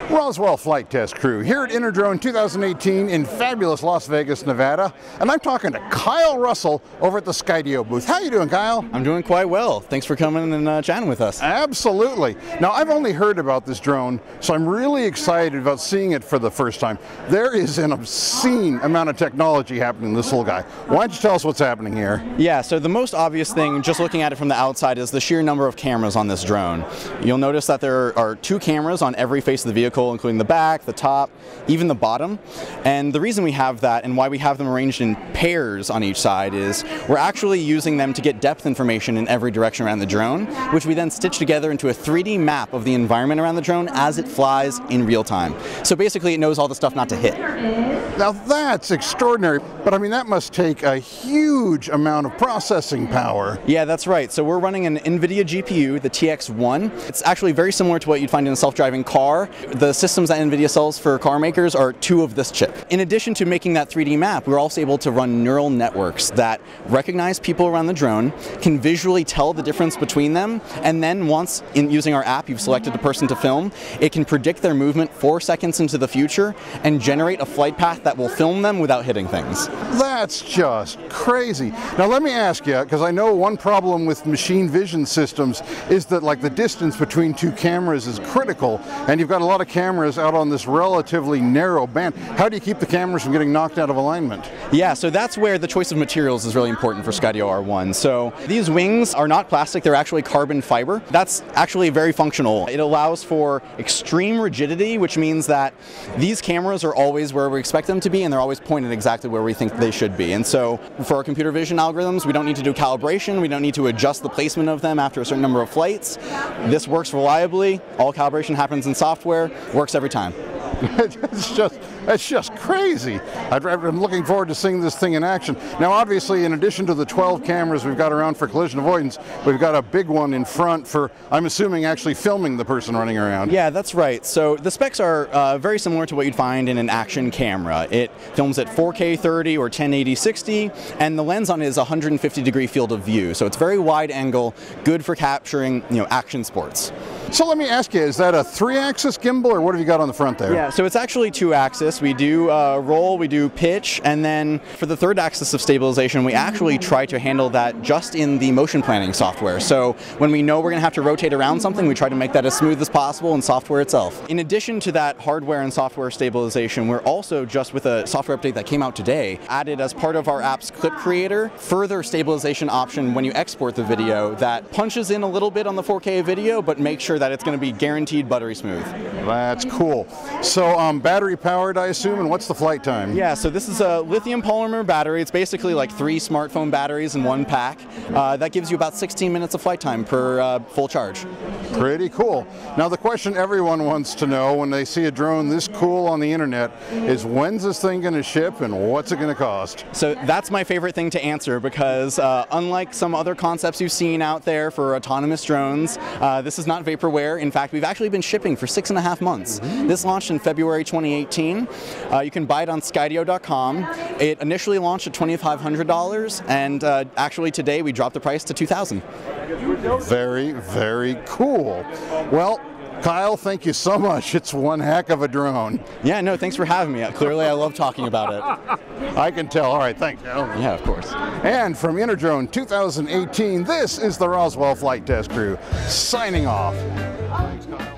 Roswell Flight Test Crew here at Interdrone 2018 in fabulous Las Vegas, Nevada, and I'm talking to Kyle Russell over at the Skydio booth. How you doing, Kyle? I'm doing quite well. Thanks for coming and chatting with us. Absolutely. Now, I've only heard about this drone, so I'm really excited about seeing it for the first time. There is an obscene amount of technology happening in this little guy. Why don't you tell us what's happening here? Yeah, so the most obvious thing, just looking at it from the outside, is the sheer number of cameras on this drone. You'll notice that there are 2 cameras on every face of the vehicle, including the back, the top, even the bottom. And the reason we have that and why we have them arranged in pairs on each side is we're actually using them to get depth information in every direction around the drone, which we then stitch together into a 3D map of the environment around the drone as it flies in real time. So basically it knows all the stuff not to hit. Now that's extraordinary, but I mean that must take a huge amount of processing power. Yeah, that's right. So we're running an NVIDIA GPU, the TX1. It's actually very similar to what you'd find in a self-driving car. The systems that NVIDIA sells for car makers are 2 of this chip. In addition to making that 3D map, we're also able to run neural networks that recognize people around the drone, can visually tell the difference between them, and then once, using our app, you've selected the person to film, it can predict their movement 4 seconds into the future and generate a flight path that will film them without hitting things. That's just crazy. Now let me ask you, because I know one problem with machine vision systems is that like the distance between 2 cameras is critical, and you've got a lot of cameras out on this relatively narrow band. How do you keep the cameras from getting knocked out of alignment? Yeah, so that's where the choice of materials is really important for Skydio R1. So these wings are not plastic, they're actually carbon fiber. That's actually very functional. It allows for extreme rigidity, which means that these cameras are always where we expect them to be and they're always pointed exactly where we think they should be. And so for our computer vision algorithms, we don't need to do calibration, we don't need to adjust the placement of them after a certain number of flights. This works reliably, all calibration happens in software, works every time. It's just crazy. I'm looking forward to seeing this thing in action. Now obviously in addition to the 12 cameras we've got around for collision avoidance, we've got a big one in front for, I'm assuming, actually filming the person running around. Yeah, that's right. So the specs are very similar to what you'd find in an action camera. It films at 4K 30 or 1080 60, and the lens on it is a 150-degree field of view. So it's very wide angle, good for capturing, action sports. So let me ask you, is that a 3-axis gimbal or what have you got on the front there? Yeah, so it's actually 2-axis. We do roll, we do pitch, and then for the 3rd axis of stabilization, we actually try to handle that just in the motion planning software. So when we know we're going to have to rotate around something, we try to make that as smooth as possible in software itself. In addition to that hardware and software stabilization, we're also, just with a software update that came out today, added as part of our app's clip creator, further stabilization option when you export the video that punches in a little bit on the 4K video, but makes sure that it's going to be guaranteed buttery smooth. That's cool. So battery powered, I assume, and what's the flight time? Yeah, so this is a lithium polymer battery. It's basically like 3 smartphone batteries in one pack. That gives you about 16 minutes of flight time per full charge. Pretty cool. Now the question everyone wants to know when they see a drone this cool on the internet is, when's this thing going to ship and what's it going to cost? So that's my favorite thing to answer because unlike some other concepts you've seen out there for autonomous drones, this is not vaporware. In fact, we've actually been shipping for 6.5 months. This launched in February 2018. You can buy it on Skydio.com. It initially launched at $2,500, and actually today we dropped the price to $2,000. Very, very cool. Well, Kyle, thank you so much. It's one heck of a drone. Yeah, no, thanks for having me. Clearly, I love talking about it. I can tell. All right, thanks, Kyle. Yeah, of course. And from Interdrone 2018, this is the Roswell Flight Test Crew, signing off. Thanks, Kyle.